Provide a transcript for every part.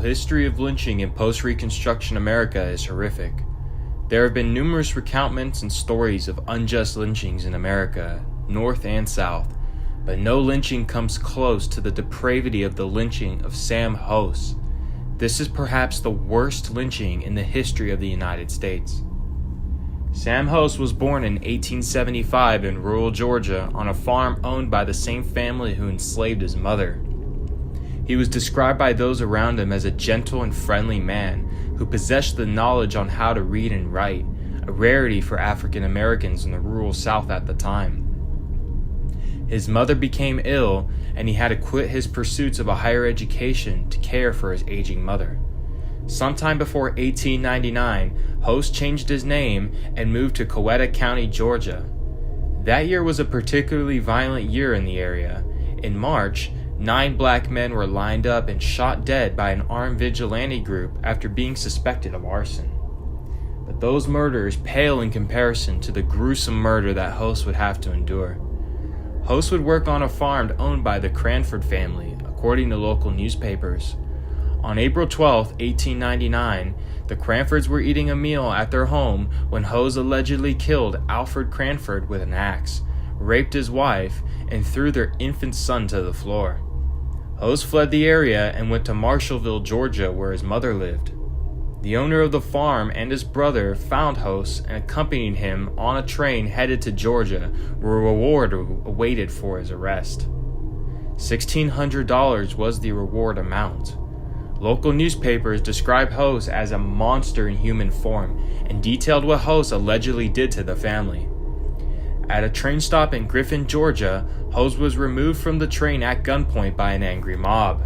history of lynching in post-Reconstruction America is horrific. There have been numerous recounts and stories of unjust lynchings in America, North and South, but no lynching comes close to the depravity of the lynching of Sam House. This is perhaps the worst lynching in the history of the United States. Sam House was born in 1875 in rural Georgia on a farm owned by the same family who enslaved his mother. He was described by those around him as a gentle and friendly man who possessed the knowledge on how to read and write, a rarity for African Americans in the rural South at the time. His mother became ill, and he had to quit his pursuits of a higher education to care for his aging mother. Sometime before 1899, Host changed his name and moved to Coweta County, Georgia. That year was a particularly violent year in the area. In March, 9 black men were lined up and shot dead by an armed vigilante group after being suspected of arson. But those murders pale in comparison to the gruesome murder that Host would have to endure. Host would work on a farm owned by the Cranford family, according to local newspapers. On April 12, 1899, the Cranfords were eating a meal at their home when Host allegedly killed Alfred Cranford with an axe, raped his wife, and threw their infant son to the floor. Host fled the area and went to Marshallville, Georgia, where his mother lived. The owner of the farm and his brother found Host and accompanied him on a train headed to Georgia, where a reward awaited for his arrest. $1,600 was the reward amount. Local newspapers described Host as a monster in human form and detailed what Host allegedly did to the family. At a train stop in Griffin, Georgia, Host was removed from the train at gunpoint by an angry mob.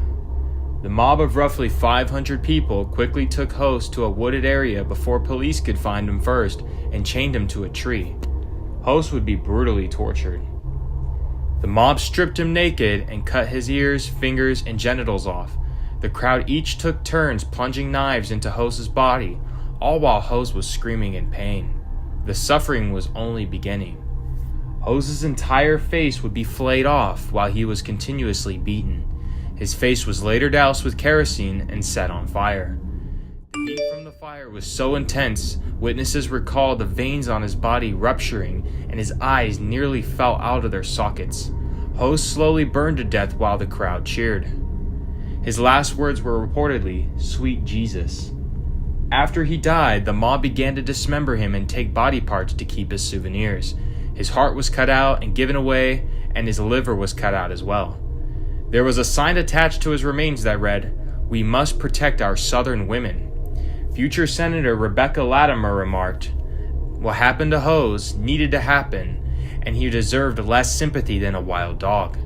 The mob of roughly 500 people quickly took Host to a wooded area before police could find him first and chained him to a tree. Host would be brutally tortured. The mob stripped him naked and cut his ears, fingers, and genitals off. The crowd each took turns plunging knives into Host's body, all while Host was screaming in pain. The suffering was only beginning. Host's entire face would be flayed off while he was continuously beaten. His face was later doused with kerosene and set on fire. The heat from the fire was so intense, witnesses recalled the veins on his body rupturing and his eyes nearly fell out of their sockets. Host slowly burned to death while the crowd cheered. His last words were reportedly, "Sweet Jesus." After he died, the mob began to dismember him and take body parts to keep as souvenirs. His heart was cut out and given away, and his liver was cut out as well. There was a sign attached to his remains that read, "We must protect our Southern women." Future Senator Rebecca Latimer remarked, "What happened to Host needed to happen, and he deserved less sympathy than a wild dog."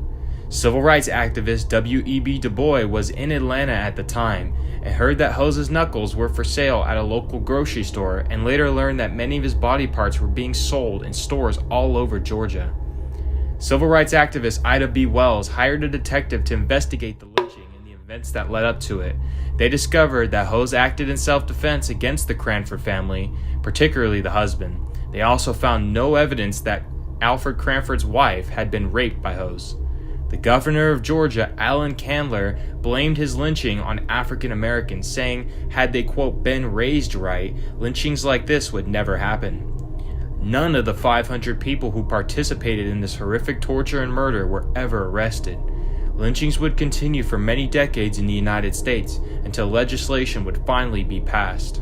Civil rights activist W.E.B. Dubois was in Atlanta at the time and heard that Host's knuckles were for sale at a local grocery store and later learned that many of his body parts were being sold in stores all over Georgia. Civil rights activist Ida B. Wells hired a detective to investigate the lynching and the events that led up to it. They discovered that Host acted in self-defense against the Cranford family, particularly the husband. They also found no evidence that Alfred Cranford's wife had been raped by Host. The governor of Georgia, Allen Candler, blamed his lynching on African Americans, saying had they, quote, been raised right, lynchings like this would never happen. None of the 500 people who participated in this horrific torture and murder were ever arrested. Lynchings would continue for many decades in the United States until legislation would finally be passed.